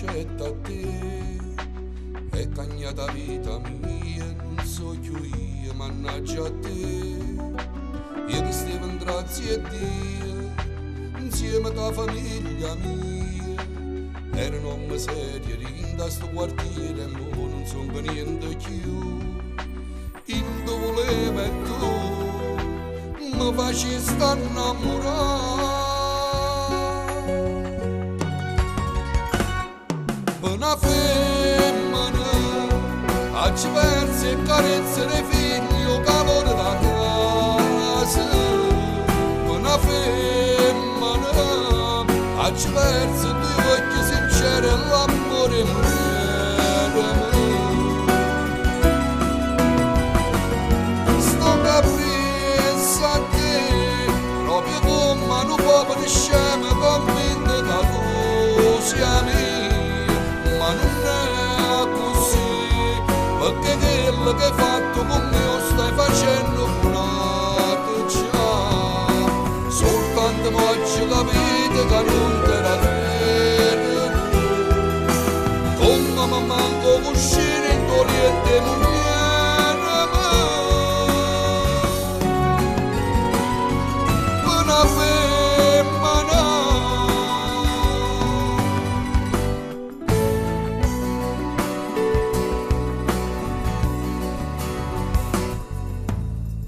accetta a te e cagnata vita mia, non so più io, mannaggia a te. Io che stavo in grazie a Dio, insieme alla famiglia mia, era un uomo serio, in sto quartiere, ma non sono per niente più. In dove voleva e tu mi facesti innamorare. Per una femmina, ci versi e carezze dei figli, calore da casa. Per una femmina, ci versi due occhi sinceri e l'amore muore. Sto capriccio a te, proprio come un povero scemo convinto da tu sia mia, ma non è così, perché quello che hai fatto con me lo stai facendo con altro già. Soltanto oggi capite che non te la credo, come mi manco uscire in Oriente Mugliere. Una femmina,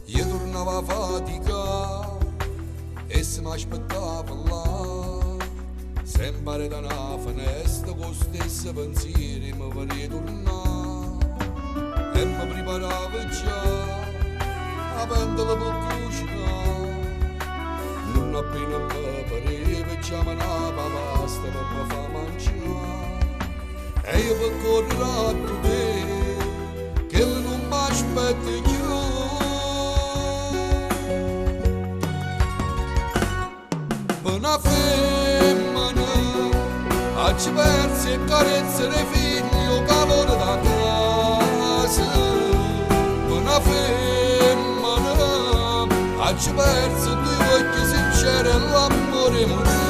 io tornavo a fatica e se mi aspettava là, sempre da una finestra con stessi pensieri mi vorrei tornare e mi preparavo già a pentola per cucinare. Non appena mi pareva già me la pasta per mi fa mangiare e io per correre a te che non mi aspetta più. Per una femmina, ci versi e carezze dei figli, calore da casa. Per una femmina, ci versi due occhi sinceri e l'amore muore.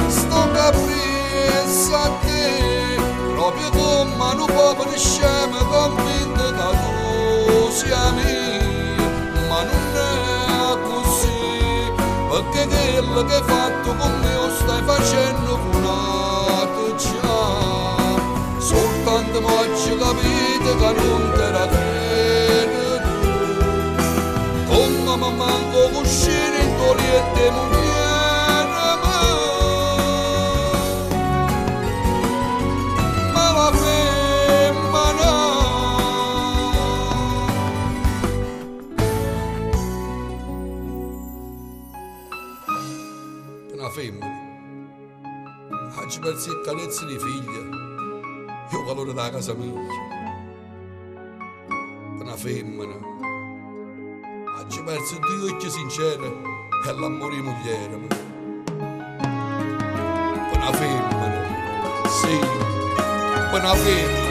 Sto capriccio a te, proprio come un povero scemo convinto da tu sia mia, ma non è così, perché quello che hai fatto con me lo stai facendo con altro già. Soltanto oggi capite che non te la credo, come mi manco uscire in Oriente Mugliere. Ma la femmina, una femmina, ci persi il carezzo di figlia, io calore da casa mia. Per una femmina, ci persi due occhi sinceri e l'amore di mogliere. Per una femmina, sì, per una femmina.